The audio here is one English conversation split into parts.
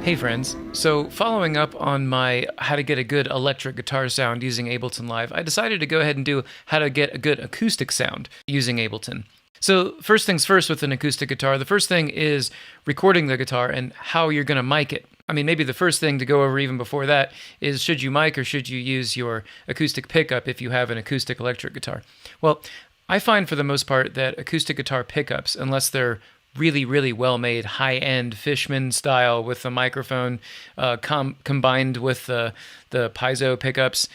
Hey friends, so following up on my how to get a good electric guitar sound using Ableton Live, I decided to go ahead and do how to get a good acoustic sound using Ableton. So first things first with an acoustic guitar, the first thing is recording the guitar and how you're going to mic it. I mean, maybe the first thing to go over even before that is should you mic or should you use your acoustic pickup if you have an acoustic electric guitar? Well, I find for the most part that acoustic guitar pickups, unless they're really, really well-made, high-end Fishman style with the microphone combined with the piezo pickups,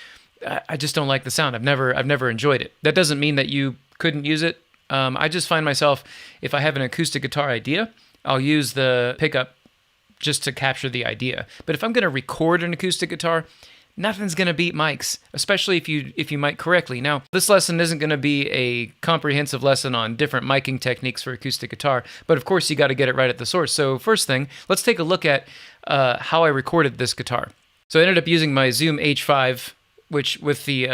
I just don't like the sound. I've never enjoyed it. That doesn't mean that you couldn't use it. I just find myself, if I have an acoustic guitar idea, I'll use the pickup just to capture the idea. But if I'm going to record an acoustic guitar, nothing's going to beat mics, especially if you mic correctly. Now, this lesson isn't going to be a comprehensive lesson on different miking techniques for acoustic guitar, but of course you got to get it right at the source. So first thing, let's take a look at how I recorded this guitar. So I ended up using my Zoom H5, which with the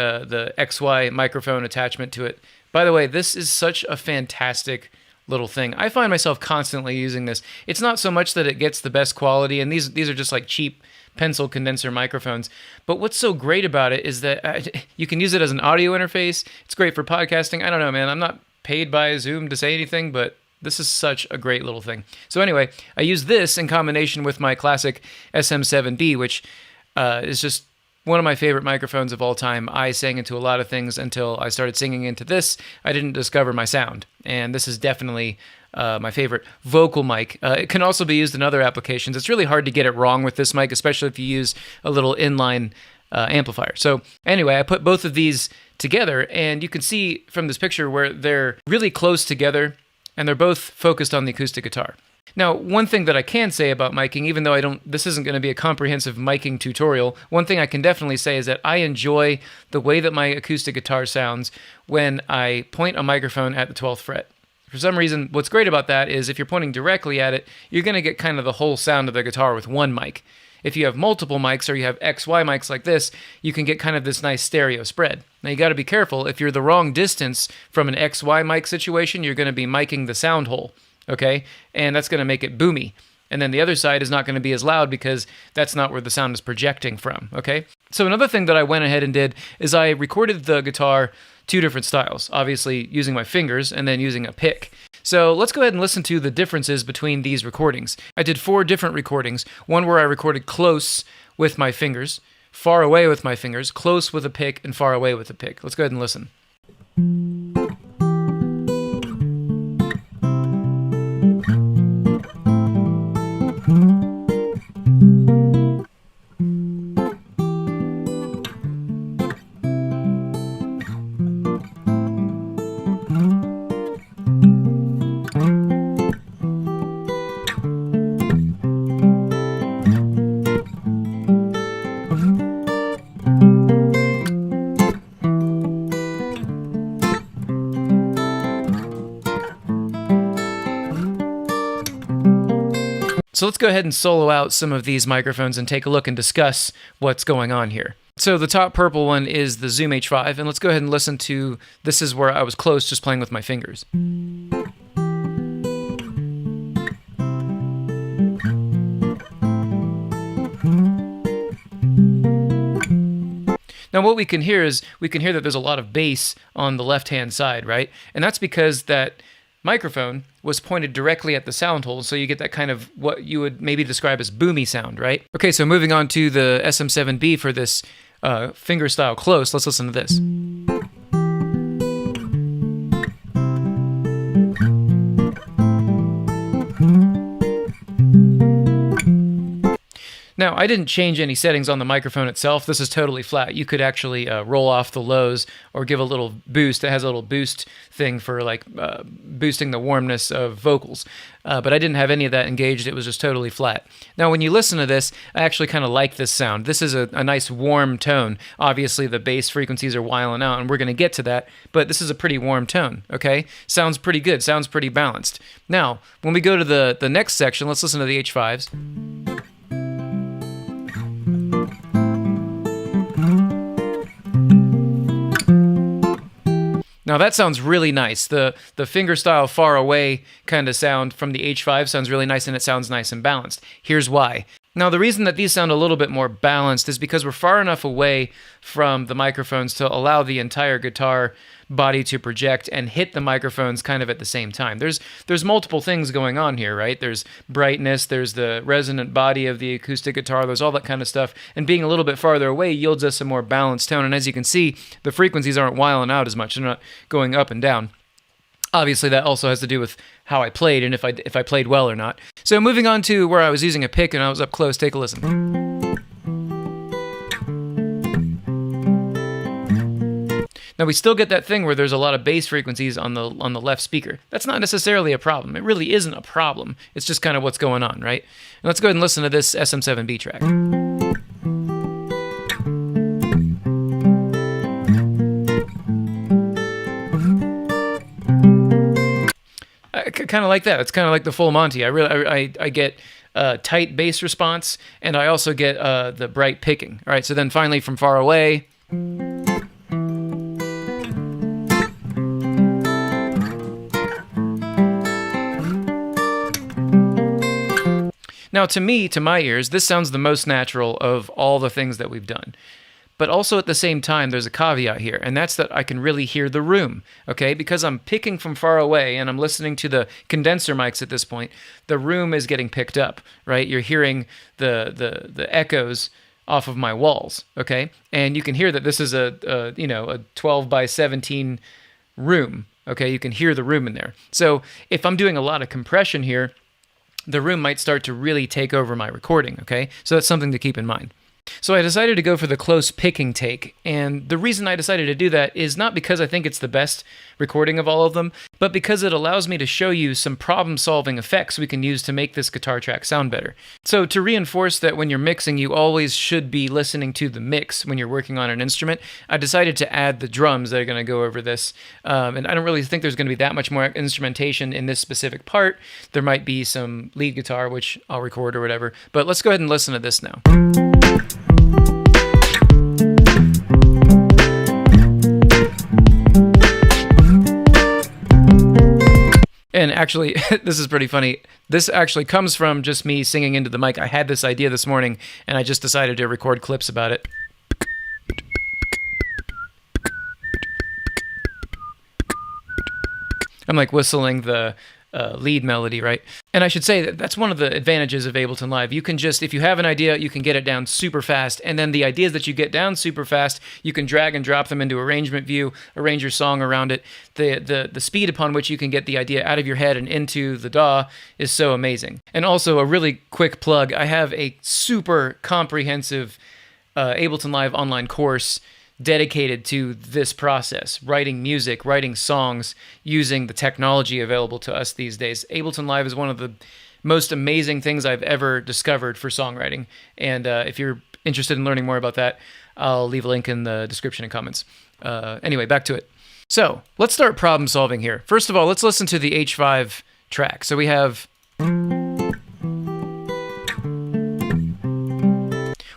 XY microphone attachment to it. By the way, this is such a fantastic little thing. I find myself constantly using this. It's not so much that it gets the best quality, and these are just like cheap pencil condenser microphones. But what's so great about it is that you can use it as an audio interface. It's great for podcasting. I don't know, man. I'm not paid by Zoom to say anything, but this is such a great little thing. So anyway, I use this in combination with my classic SM7B, which is just one of my favorite microphones of all time. I sang into a lot of things until I started singing into this. I didn't discover my sound, and this is definitely my favorite vocal mic. It can also be used in other applications. It's really hard to get it wrong with this mic, especially if you use a little inline amplifier. So anyway, I put both of these together, and you can see from this picture where they're really close together, and they're both focused on the acoustic guitar. Now, one thing that I can say about miking, even though this isn't going to be a comprehensive miking tutorial, one thing I can definitely say is that I enjoy the way that my acoustic guitar sounds when I point a microphone at the 12th fret. For some reason, what's great about that is if you're pointing directly at it, you're going to get kind of the whole sound of the guitar with one mic. If you have multiple mics or you have XY mics like this, you can get kind of this nice stereo spread. Now you got to be careful. If you're the wrong distance from an XY mic situation, you're going to be miking the sound hole, okay? And that's going to make it boomy. And then the other side is not going to be as loud because that's not where the sound is projecting from, okay? So another thing that I went ahead and did is I recorded the guitar two different styles, obviously using my fingers and then using a pick. So let's go ahead and listen to the differences between these recordings. I did 4 different recordings, one where I recorded close with my fingers, far away with my fingers, close with a pick, and far away with a pick. Let's go ahead and listen. So let's go ahead and solo out some of these microphones and take a look and discuss what's going on here. So the top purple one is the Zoom H5, and let's go ahead and listen to, this is where I was close just playing with my fingers. Now what we can hear is, that there's a lot of bass on the left-hand side, right? And that's because that microphone was pointed directly at the sound hole, so you get that kind of what you would maybe describe as boomy sound, right? Okay, so moving on to the SM7B for this finger-style close, let's listen to this. Now, I didn't change any settings on the microphone itself. This is totally flat. You could actually roll off the lows or give a little boost. It has a little boost thing for like boosting the warmness of vocals. But I didn't have any of that engaged. It was just totally flat. Now, when you listen to this, I actually kind of like this sound. This is a nice warm tone. Obviously, the bass frequencies are wiling out, and we're going to get to that. But this is a pretty warm tone, okay? Sounds pretty good. Sounds pretty balanced. Now, when we go to the next section, let's listen to the H5s. Now Now that sounds really nice. The fingerstyle far away kind of sound from the H5 sounds really nice, and it sounds nice and balanced. Here's why. Now the reason that these sound a little bit more balanced is because we're far enough away from the microphones to allow the entire guitar body to project and hit the microphones kind of at the same time. There's multiple things going on here, right? There's brightness, there's the resonant body of the acoustic guitar, there's all that kind of stuff, and being a little bit farther away yields us a more balanced tone, and as you can see, the frequencies aren't wiling out as much, they're not going up and down. Obviously, that also has to do with how I played and if I played well or not. So moving on to where I was using a pick and I was up close, take a listen. Now we still get that thing where there's a lot of bass frequencies on the left speaker. That's not necessarily a problem. It really isn't a problem. It's just kind of what's going on, right? And let's go ahead and listen to this SM7B track. Kind of like that. It's kind of like the full Monty. I get tight bass response, and I also get the bright picking. All right, so then finally from far away. Now, to me, to my ears, this sounds the most natural of all the things that we've done. But also at the same time, there's a caveat here, and that's that I can really hear the room, okay? Because I'm picking from far away and I'm listening to the condenser mics at this point, the room is getting picked up, right? You're hearing the echoes off of my walls, okay? And you can hear that this is a 12 by 17 room, okay? You can hear the room in there. So if I'm doing a lot of compression here, the room might start to really take over my recording, okay? So that's something to keep in mind. So I decided to go for the close picking take, and the reason I decided to do that is not because I think it's the best recording of all of them, but because it allows me to show you some problem-solving effects we can use to make this guitar track sound better. So to reinforce that when you're mixing, you always should be listening to the mix when you're working on an instrument, I decided to add the drums that are going to go over this, and I don't really think there's going to be that much more instrumentation in this specific part. There might be some lead guitar, which I'll record or whatever, but let's go ahead and listen to this now. And actually, this is pretty funny. This actually comes from just me singing into the mic. I had this idea this morning, and I just decided to record clips about it. I'm like whistling the lead melody, right? And I should say that that's one of the advantages of Ableton Live. You can just, if you have an idea, you can get it down super fast, and then the ideas that you get down super fast, you can drag and drop them into arrangement view, arrange your song around it. The speed upon which you can get the idea out of your head and into the DAW is so amazing. And also, a really quick plug, I have a super comprehensive Ableton Live online course dedicated to this process, writing music, writing songs, using the technology available to us these days. Ableton Live is one of the most amazing things I've ever discovered for songwriting. And if you're interested in learning more about that, I'll leave a link in the description and comments. Anyway, back to it. So let's start problem solving here. First of all, let's listen to the H5 track. So we have...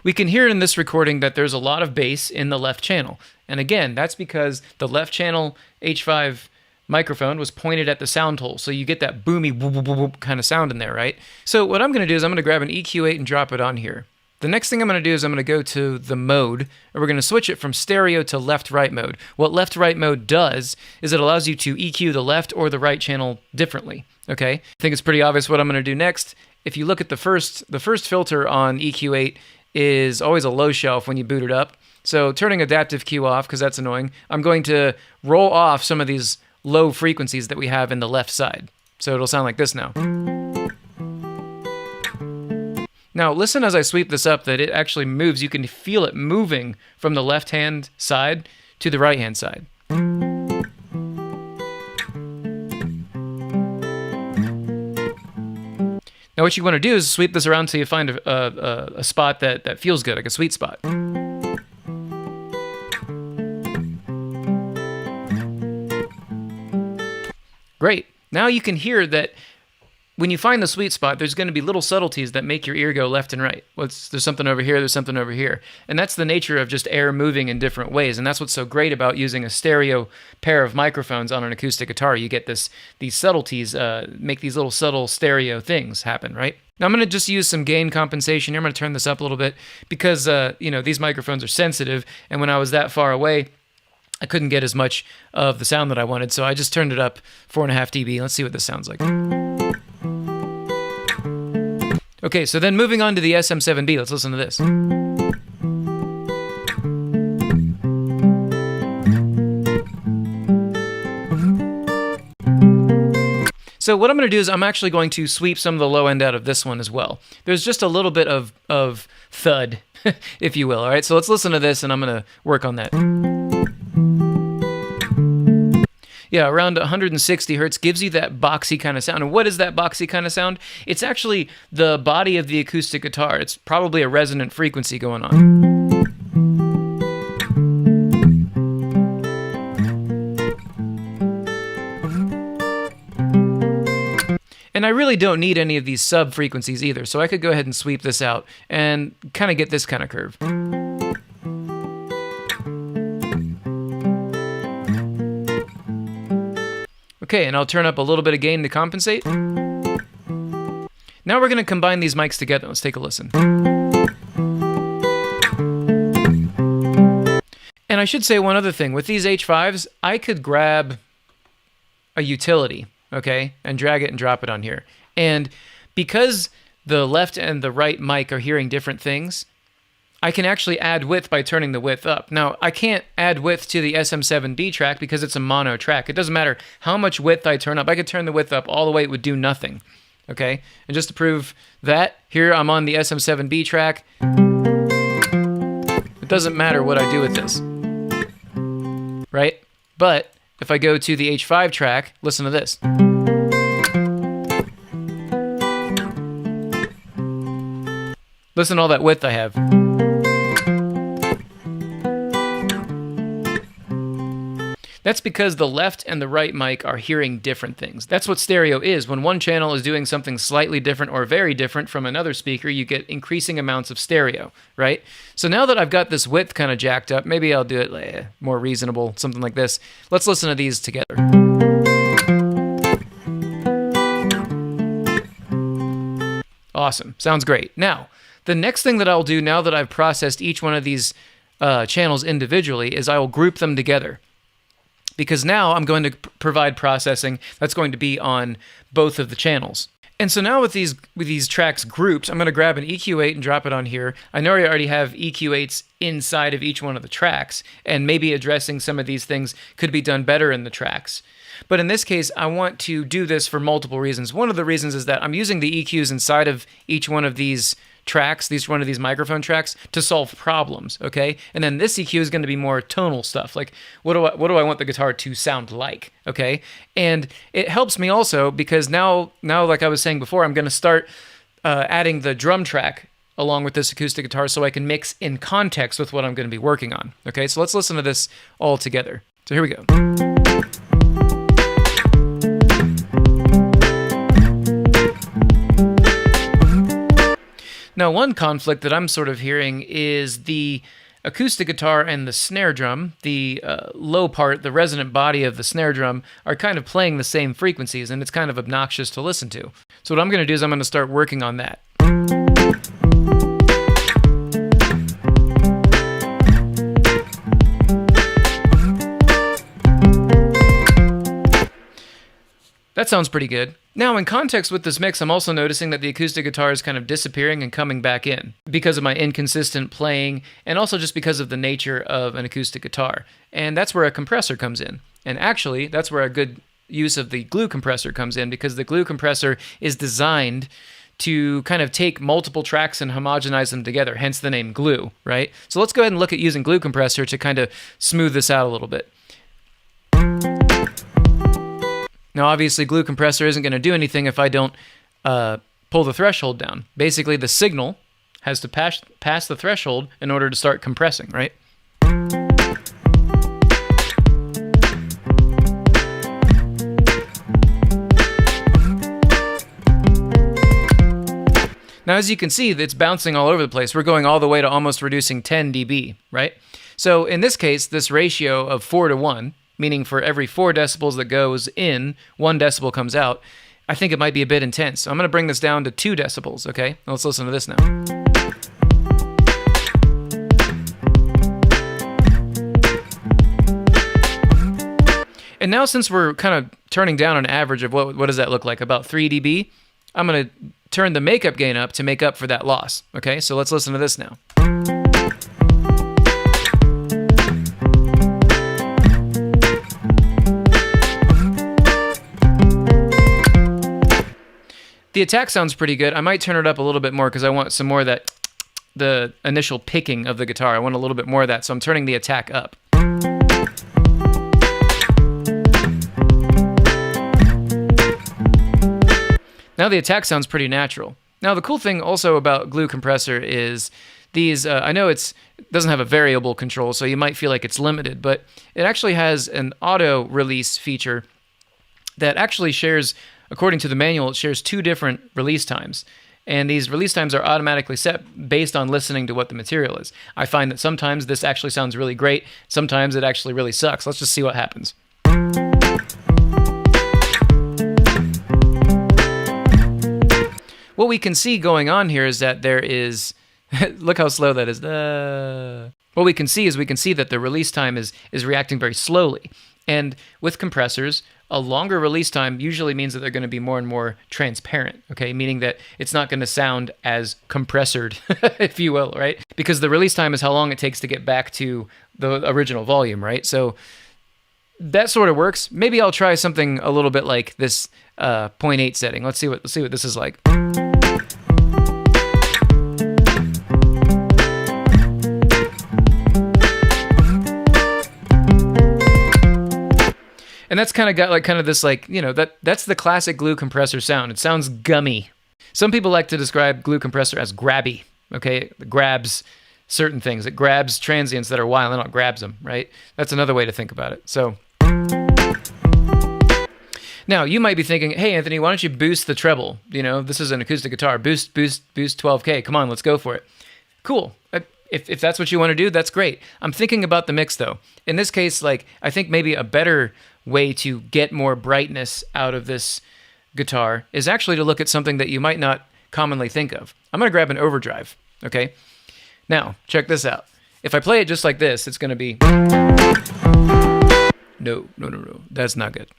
We can hear in this recording that there's a lot of bass in the left channel. And again, that's because the left channel H5 microphone was pointed at the sound hole. So you get that boomy whoop, whoop, whoop kind of sound in there, right? So what I'm going to do is I'm going to grab an EQ8 and drop it on here. The next thing I'm going to do is I'm going to go to the mode, and we're going to switch it from stereo to left-right mode. What left-right mode does is it allows you to EQ the left or the right channel differently, okay? I think it's pretty obvious what I'm going to do next. If you look at the first filter on EQ8, is always a low shelf when you boot it up. So turning adaptive Q off, because that's annoying, I'm going to roll off some of these low frequencies that we have in the left side. So it'll sound like this now. Now listen as I sweep this up that it actually moves. You can feel it moving from the left-hand side to the right-hand side. Now what you want to do is sweep this around until you find a spot that feels good, like a sweet spot. Great. Now you can hear that when you find the sweet spot, there's going to be little subtleties that make your ear go left and right. There's something over here, there's something over here. And that's the nature of just air moving in different ways. And that's what's so great about using a stereo pair of microphones on an acoustic guitar. You get these subtleties, make these little subtle stereo things happen, right? Now I'm going to just use some gain compensation here. I'm going to turn this up a little bit because, these microphones are sensitive. And when I was that far away, I couldn't get as much of the sound that I wanted. So I just turned it up 4.5 dB. Let's see what this sounds like. Okay, so then moving on to the SM7B, let's listen to this. So what I'm going to do is I'm actually going to sweep some of the low end out of this one as well. There's just a little bit of thud, if you will. All right, so let's listen to this, and I'm going to work on that. Yeah, around 160 hertz gives you that boxy kind of sound. And what is that boxy kind of sound? It's actually the body of the acoustic guitar. It's probably a resonant frequency going on. And I really don't need any of these sub frequencies either, so I could go ahead and sweep this out and kind of get this kind of curve. Okay, and I'll turn up a little bit of gain to compensate. Now we're going to combine these mics together. Let's take a listen. And I should say one other thing. With these H5s, I could grab a utility, okay, and drag it and drop it on here. And because the left and the right mic are hearing different things, I can actually add width by turning the width up. Now, I can't add width to the SM7B track because it's a mono track. It doesn't matter how much width I turn up. I could turn the width up all the way, it would do nothing. Okay? And just to prove that, here I'm on the SM7B track. It doesn't matter what I do with this. Right? But if I go to the H5 track, listen to this. Listen to all that width I have. That's because the left and the right mic are hearing different things. That's what stereo is. When one channel is doing something slightly different or very different from another speaker, you get increasing amounts of stereo, right? So now that I've got this width kind of jacked up, maybe I'll do it more reasonable, something like this. Let's listen to these together. Awesome. Sounds great. Now, the next thing that I'll do now that I've processed each one of these channels individually is I will group them together. Because now I'm going to provide processing that's going to be on both of the channels. And so now with these tracks groups, I'm going to grab an EQ8 and drop it on here. I know I already have EQ8s inside of each one of the tracks, and maybe addressing some of these things could be done better in the tracks. But in this case, I want to do this for multiple reasons. One of the reasons is that I'm using the EQs inside of each one of these tracks, one of these microphone tracks, to solve problems, okay? And then this EQ is going to be more tonal stuff, like what do I want the guitar to sound like, okay? And it helps me also because now like I was saying before, I'm going to start adding the drum track along with this acoustic guitar so I can mix in context with what I'm going to be working on, okay? So let's listen to this all together. So here we go. Now, one conflict that I'm sort of hearing is the acoustic guitar and the snare drum, the low part, the resonant body of the snare drum, are kind of playing the same frequencies, and it's kind of obnoxious to listen to. So what I'm going to do is I'm going to start working on that. That sounds pretty good. Now, in context with this mix, I'm also noticing that the acoustic guitar is kind of disappearing and coming back in because of my inconsistent playing and also just because of the nature of an acoustic guitar. And that's where a compressor comes in. And actually, that's where a good use of the glue compressor comes in because the glue compressor is designed to kind of take multiple tracks and homogenize them together, hence the name glue, right? So let's go ahead and look at using glue compressor to kind of smooth this out a little bit. Now, obviously, glue compressor isn't going to do anything if I don't pull the threshold down. Basically, the signal has to pass the threshold in order to start compressing, right? Now, as you can see, it's bouncing all over the place. We're going all the way to almost reducing 10 dB, right? So in this case, this ratio of 4 to 1, meaning for every 4 decibels that goes in, 1 decibel comes out, I think it might be a bit intense. So I'm going to bring this down to 2 decibels, okay? Let's listen to this now. And now since we're kind of turning down an average of what does that look like, about 3 dB, I'm going to turn the makeup gain up to make up for that loss, okay? So let's listen to this now. The attack sounds pretty good. I might turn it up a little bit more because I want some more of that, the initial picking of the guitar. I want a little bit more of that, so I'm turning the attack up. Now the attack sounds pretty natural. Now the cool thing also about Glue Compressor is these, I know it doesn't have a variable control, so you might feel like it's limited, but it actually has an auto release feature that actually shares, according to the manual, it shares 2 different release times. And these release times are automatically set based on listening to what the material is. I find that sometimes this actually sounds really great, sometimes it actually really sucks. Let's just see what happens. What we can see going on here is that there is, look how slow that is. What we can see is that the release time is reacting very slowly. And with compressors, a longer release time usually means that they're going to be more and more transparent, okay? Meaning that it's not going to sound as compressored, if you will, right? Because the release time is how long it takes to get back to the original volume, right? So that sort of works. Maybe I'll try something a little bit like this 0.8 setting. Let's see what this is like. And that's kind of got this that's the classic Glue Compressor sound. It sounds gummy. Some people like to describe Glue Compressor as grabby, okay? It grabs certain things. It grabs transients that are wild and it grabs them, right? That's another way to think about it. So now you might be thinking, hey, Anthony, why don't you boost the treble? You know, this is an acoustic guitar. Boost 12K. Come on, let's go for it. Cool. If that's what you want to do, that's great. I'm thinking about the mix, though. In this case, I think maybe a better way to get more brightness out of this guitar is actually to look at something that you might not commonly think of. I'm going to grab an overdrive, okay? Now, check this out. If I play it just like this, it's going to be... No. That's not good.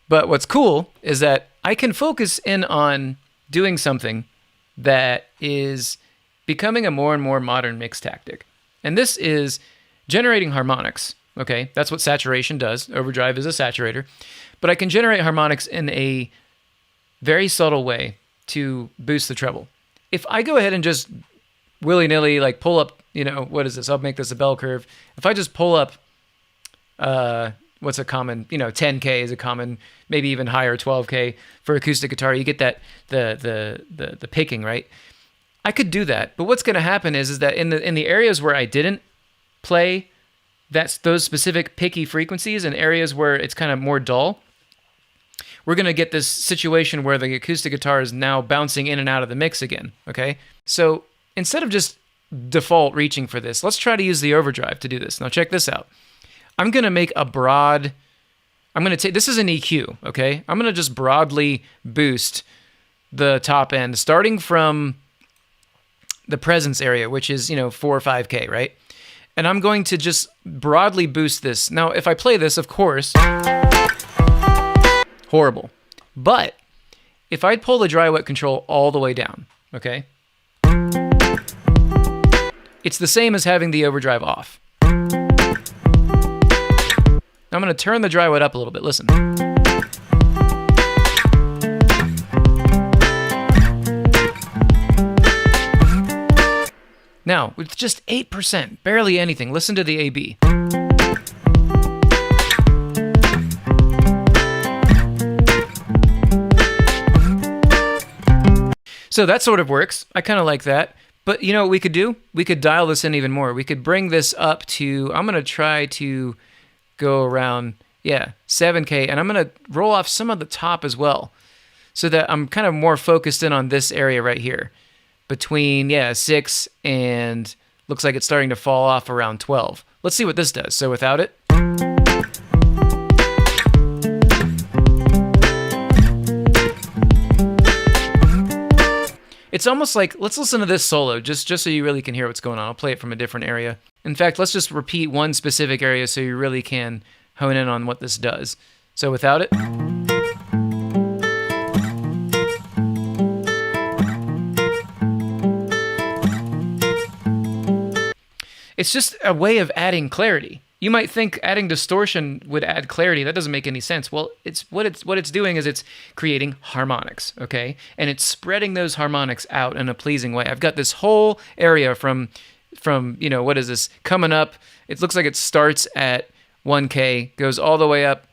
But what's cool is that I can focus in on doing something that is becoming a more and more modern mix tactic. And this is generating harmonics. Okay, that's what saturation does. Overdrive is a saturator. But I can generate harmonics in a very subtle way to boost the treble. If I go ahead and just willy-nilly pull up, what is this? I'll make this a bell curve. If I just pull up, what's a common, 10K is a common, maybe even higher, 12K for acoustic guitar, you get that, the picking, right? I could do that, but what's going to happen is that in the areas where I didn't play those specific picky frequencies and areas where it's kind of more dull, we're going to get this situation where the acoustic guitar is now bouncing in and out of the mix again, okay? So instead of just default reaching for this, let's try to use the overdrive to do this. Now check this out. I'm going to make a broad, this is an EQ, okay? I'm going to just broadly boost the top end, starting from the presence area, which is, 4 or 5K, right? And I'm going to just broadly boost this. Now, if I play this, of course, horrible. But if I pull the dry wet control all the way down, okay? It's the same as having the overdrive off. Now I'm going to turn the dry wet up a little bit. Listen. Now, with just 8%, barely anything, listen to the AB. So that sort of works. I kind of like that. But you know what we could do? We could dial this in even more. We could bring this up to, I'm going to try to go around, 7K. And I'm going to roll off some of the top as well, so that I'm kind of more focused in on this area right here. between, 6 and looks like it's starting to fall off around 12. Let's see what this does. So without it. It's almost like, let's listen to this solo, just so you really can hear what's going on. I'll play it from a different area. In fact, let's just repeat one specific area so you really can hone in on what this does. So without it. It's just a way of adding clarity. You might think adding distortion would add clarity. That doesn't make any sense. Well, what it's doing is it's creating harmonics, okay? And it's spreading those harmonics out in a pleasing way. I've got this whole area from what is this, coming up. It looks like it starts at 1K, goes all the way up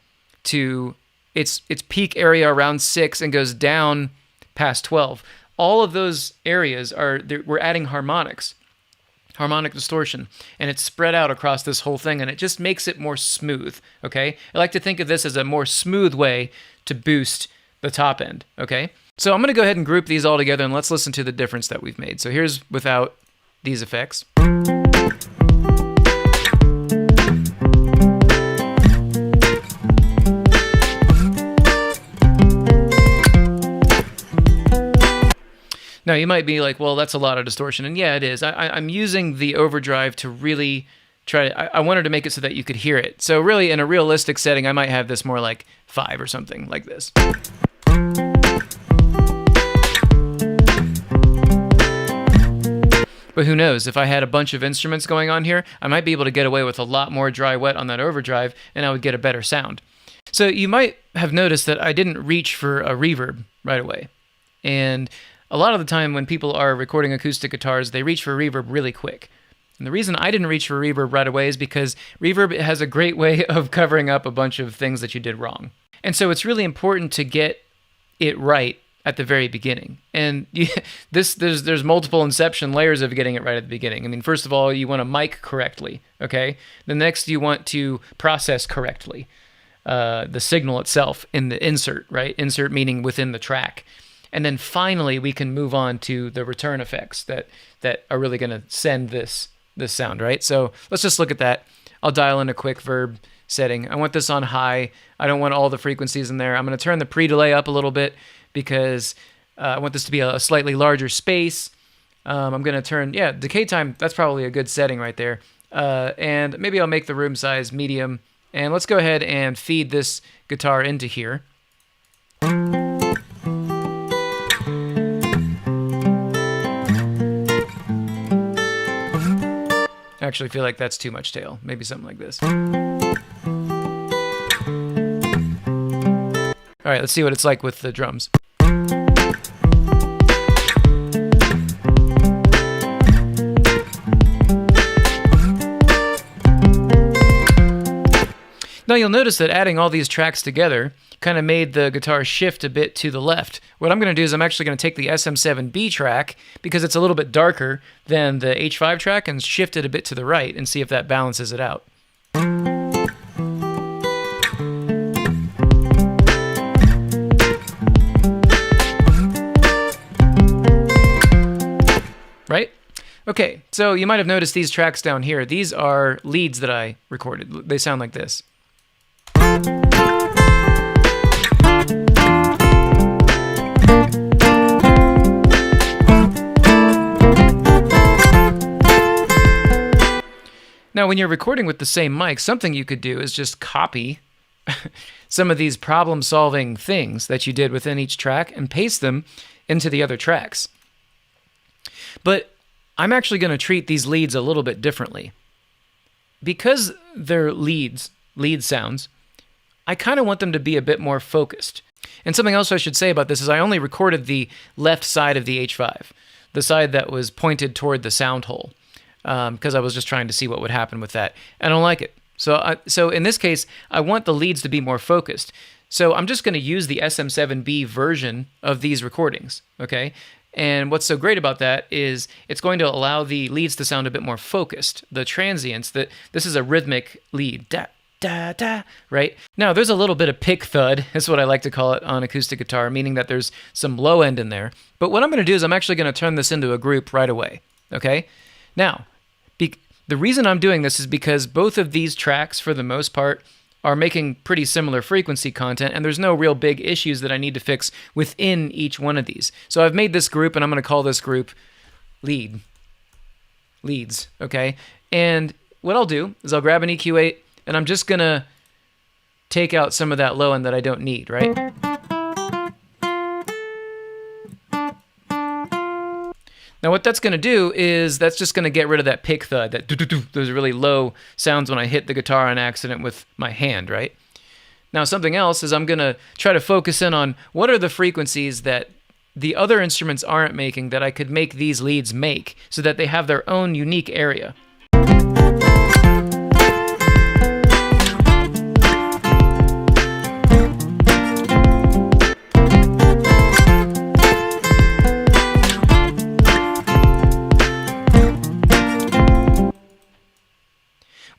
to its peak area around 6 and goes down past 12. All of those areas we're adding harmonics. Harmonic distortion, and it's spread out across this whole thing, and it just makes it more smooth, okay? I like to think of this as a more smooth way to boost the top end, okay? So I'm going to go ahead and group these all together, and let's listen to the difference that we've made. So here's without these effects. Now, you might be like, well, that's a lot of distortion. And yeah, it is. I'm using the overdrive to really try to... I wanted to make it so that you could hear it. So really, in a realistic setting, I might have this more like 5 or something like this. But who knows? If I had a bunch of instruments going on here, I might be able to get away with a lot more dry wet on that overdrive, and I would get a better sound. So you might have noticed that I didn't reach for a reverb right away. And a lot of the time when people are recording acoustic guitars, they reach for reverb really quick. And the reason I didn't reach for reverb right away is because reverb has a great way of covering up a bunch of things that you did wrong. And so it's really important to get it right at the very beginning. And there's multiple inception layers of getting it right at the beginning. I mean, first of all, you want to mic correctly, okay? The next, you want to process correctly the signal itself in the insert, right? Insert meaning within the track. And then finally, we can move on to the return effects that are really going to send this sound, right? So let's just look at that. I'll dial in a quick verb setting. I want this on high. I don't want all the frequencies in there. I'm going to turn the pre-delay up a little bit because I want this to be a slightly larger space. I'm going to turn, decay time, that's probably a good setting right there. And maybe I'll make the room size medium. And let's go ahead and feed this guitar into here. I actually feel like that's too much tail. Maybe something like this. All right, let's see what it's like with the drums. Now you'll notice that adding all these tracks together kind of made the guitar shift a bit to the left. What I'm going to do is I'm actually going to take the SM7B track, because it's a little bit darker than the H5 track, and shift it a bit to the right and see if that balances it out. Right? Okay, so you might have noticed these tracks down here. These are leads that I recorded. They sound like this. Now, when you're recording with the same mic, something you could do is just copy some of these problem-solving things that you did within each track and paste them into the other tracks. But I'm actually going to treat these leads a little bit differently. Because they're lead sounds, I kind of want them to be a bit more focused. And something else I should say about this is I only recorded the left side of the H5, the side that was pointed toward the sound hole, because I was just trying to see what would happen with that. I don't like it. So in this case, I want the leads to be more focused. So I'm just going to use the SM7B version of these recordings, okay? And what's so great about that is it's going to allow the leads to sound a bit more focused. The transients, this is a rhythmic lead. Da, da, da, right? Now, there's a little bit of pick thud, is what I like to call it on acoustic guitar, meaning that there's some low end in there. But what I'm going to do is I'm actually going to turn this into a group right away, okay? Now, the reason I'm doing this is because both of these tracks, for the most part, are making pretty similar frequency content, and there's no real big issues that I need to fix within each one of these. So I've made this group, and I'm going to call this group leads, okay? And what I'll do is I'll grab an EQ8, and I'm just going to take out some of that low end that I don't need, right? Now what that's going to do is that's just going to get rid of that pick thud, that those really low sounds when I hit the guitar on accident with my hand, right? Now something else is I'm going to try to focus in on what are the frequencies that the other instruments aren't making that I could make these leads make so that they have their own unique area.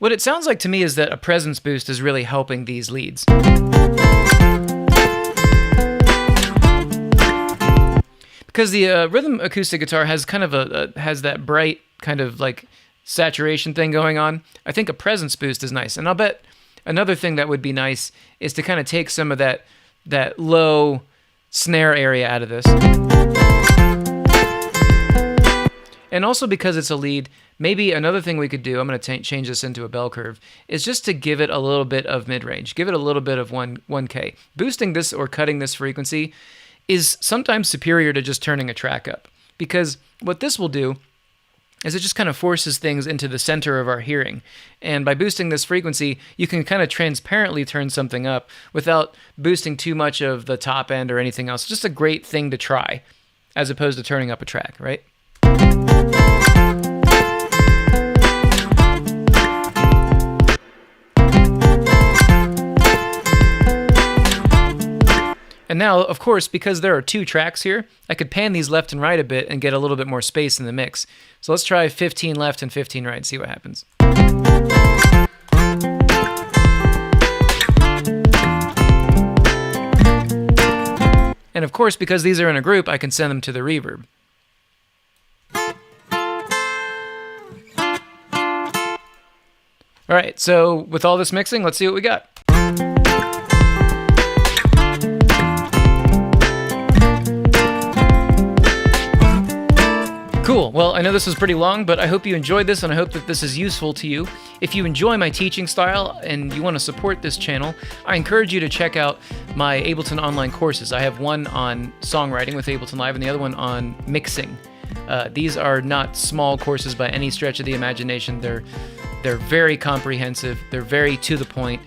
What it sounds like to me is that a presence boost is really helping these leads. Because the rhythm acoustic guitar has kind of has that bright kind of like saturation thing going on. I think a presence boost is nice. And I'll bet another thing that would be nice is to kind of take some of that low snare area out of this. And also because it's a lead, maybe another thing we could do, I'm going to change this into a bell curve, is just to give it a little bit of mid-range. Give it a little bit of 1K. Boosting this or cutting this frequency is sometimes superior to just turning a track up. Because what this will do is it just kind of forces things into the center of our hearing. And by boosting this frequency, you can kind of transparently turn something up without boosting too much of the top end or anything else. Just a great thing to try, as opposed to turning up a track, right? And now, of course, because there are two tracks here, I could pan these left and right a bit and get a little bit more space in the mix. So let's try 15 left and 15 right and see what happens. And of course, because these are in a group, I can send them to the reverb. All right, so with all this mixing, let's see what we got. Cool. Well, I know this was pretty long, but I hope you enjoyed this, and I hope that this is useful to you. If you enjoy my teaching style and you want to support this channel, I encourage you to check out my Ableton online courses. I have one on songwriting with Ableton Live and the other one on mixing. These are not small courses by any stretch of the imagination. They're very comprehensive. They're very to the point.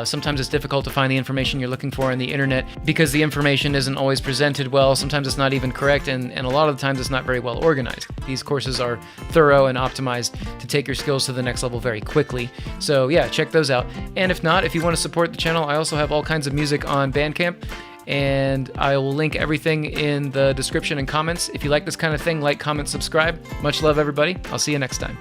Sometimes it's difficult to find the information you're looking for on the internet because the information isn't always presented well. Sometimes it's not even correct, and a lot of the times it's not very well organized. These courses are thorough and optimized to take your skills to the next level very quickly. So yeah, check those out. And if not, if you want to support the channel, I also have all kinds of music on Bandcamp, and I will link everything in the description and comments. If you like this kind of thing, like, comment, subscribe. Much love, everybody. I'll see you next time.